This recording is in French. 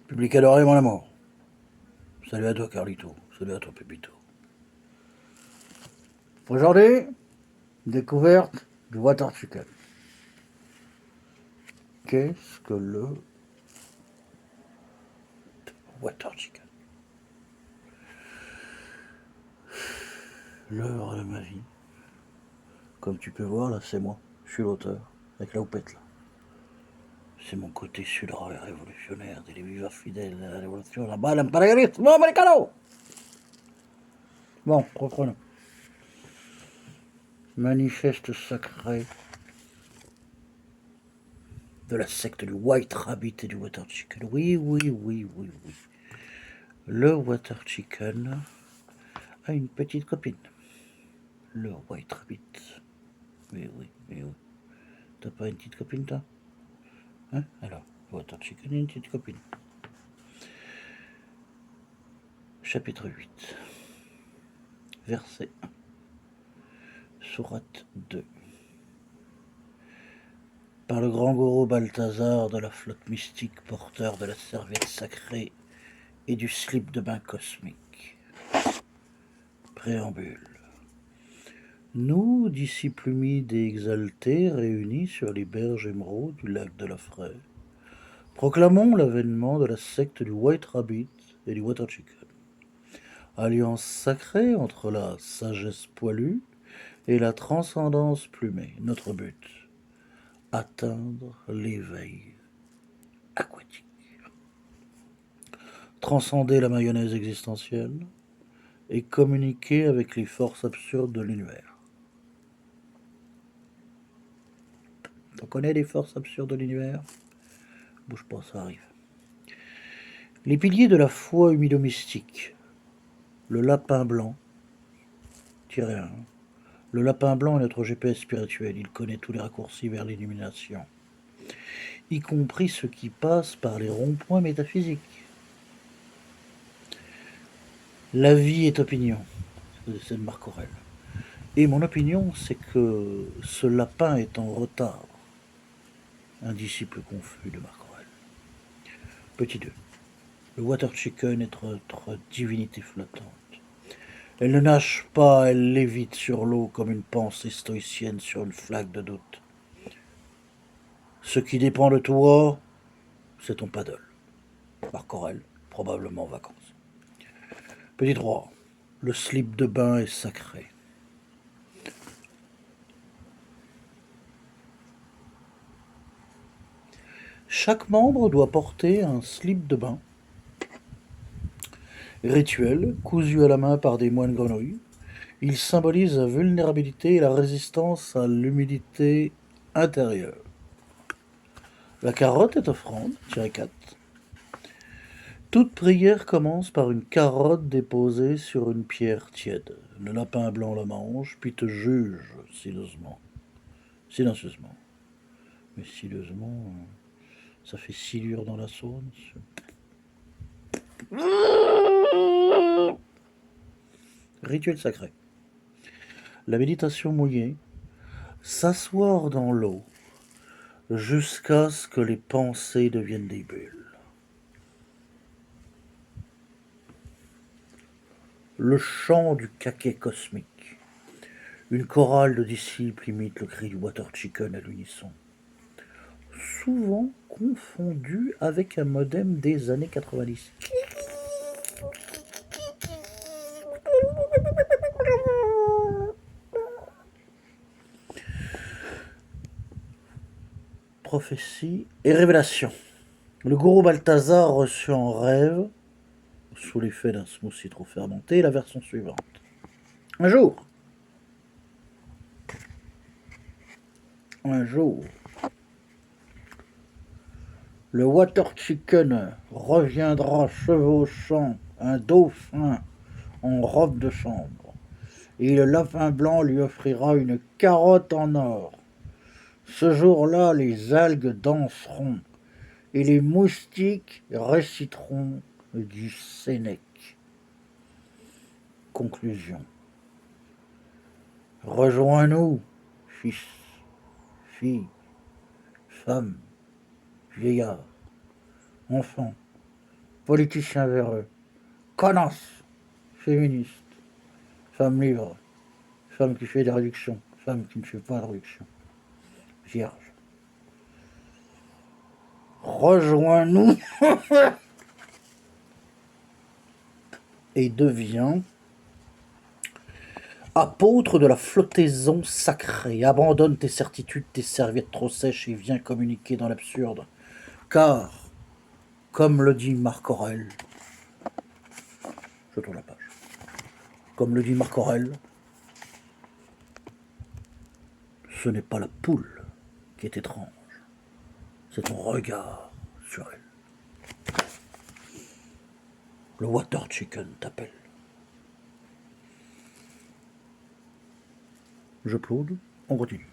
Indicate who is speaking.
Speaker 1: Public adoré, mon amour. Salut à toi, Carlito. Salut à toi, Pépito. Aujourd'hui, découverte du water chicken. Qu'est-ce que le water chicken? L'heure de ma vie. Comme tu peux voir, là, c'est moi. Je suis l'auteur. Avec la houppette, là. C'est mon côté sudra et révolutionnaire des vivants fidèles à la révolution. La balle impérialisme americano. Bon, reprenons. Manifeste sacré de la secte du White Rabbit et du Water Chicken. Oui, oui, oui, oui, oui. Le Water Chicken a une petite copine. Le White Rabbit. Oui, oui, oui, oui. T'as pas une petite copine, toi? Hein? Alors, le Water Chicken a une petite copine. Chapitre 8. Verset 1. Sourate 2. Par le grand gourou Balthazar de la flotte mystique, porteur de la serviette sacrée et du slip de bain cosmique. Préambule. Nous, disciples humides et exaltés, réunis sur les berges émeraudes du lac de la Fraie, proclamons l'avènement de la secte du White Rabbit et du Water Chicken. Alliance sacrée entre la sagesse poilue et la transcendance plumée. Notre but, atteindre l'éveil aquatique. Transcender la mayonnaise existentielle et communiquer avec les forces absurdes de l'univers. On connaît les forces absurdes de l'univers? Bouge pas, ça arrive. Les piliers de la foi humido-mystique. Le lapin blanc, tiré 1. Le lapin blanc est notre GPS spirituel. Il connaît tous les raccourcis vers l'illumination, y compris ceux qui passent par les ronds-points métaphysiques. La vie est opinion, c'est de Marc Aurèle. Et mon opinion, c'est que ce lapin est en retard. Un disciple confus de Marc Aurèle. Petit 2. Le Water Chicken est notre divinité flottante. Elle ne nage pas, elle lévite sur l'eau comme une pensée stoïcienne sur une flaque de doute. Ce qui dépend de toi, c'est ton paddle. Marc Aurèle, probablement en vacances. Petit 3. Le slip de bain est sacré. Chaque membre doit porter un slip de bain rituel, cousu à la main par des moines grenouilles. Il symbolise la vulnérabilité et la résistance à l'humidité intérieure. La carotte est offrande, tiré 4. Toute prière commence par une carotte déposée sur une pierre tiède. Le lapin blanc la mange, puis te juge silencieusement. Mais silencieusement, ça fait silure dans la Saône. Rituel sacré. La méditation mouillée, s'asseoir dans l'eau jusqu'à ce que les pensées deviennent des bulles. Le chant du caquet cosmique. Une chorale de disciples imite le cri du Water Chicken à l'unisson. Souvent confondu avec un modem des années 90. Prophétie et révélation. Le gourou Balthazar reçut en rêve, sous l'effet d'un smoothie trop fermenté, la version suivante. Un jour, le Water Chicken reviendra chevauchant un dauphin en robe de chambre, et le lapin blanc lui offrira une carotte en or. Ce jour-là, les algues danseront, et les moustiques réciteront du Sénèque. Conclusion. Rejoins-nous, fils, fille, femme, vieillard, enfant, politicien véreux, connasse, féministe, femme libre, femme qui fait des réductions, femme qui ne fait pas de réduction, vierge. Rejoins-nous et deviens apôtre de la flottaison sacrée. Abandonne tes certitudes, tes serviettes trop sèches et viens communiquer dans l'absurde. Car, comme le dit Marc Aurèle, je tourne la page, comme le dit Marc Aurèle, ce n'est pas la poule qui est étrange, c'est ton regard sur elle. Le water chicken t'appelle. Je plaude, on continue.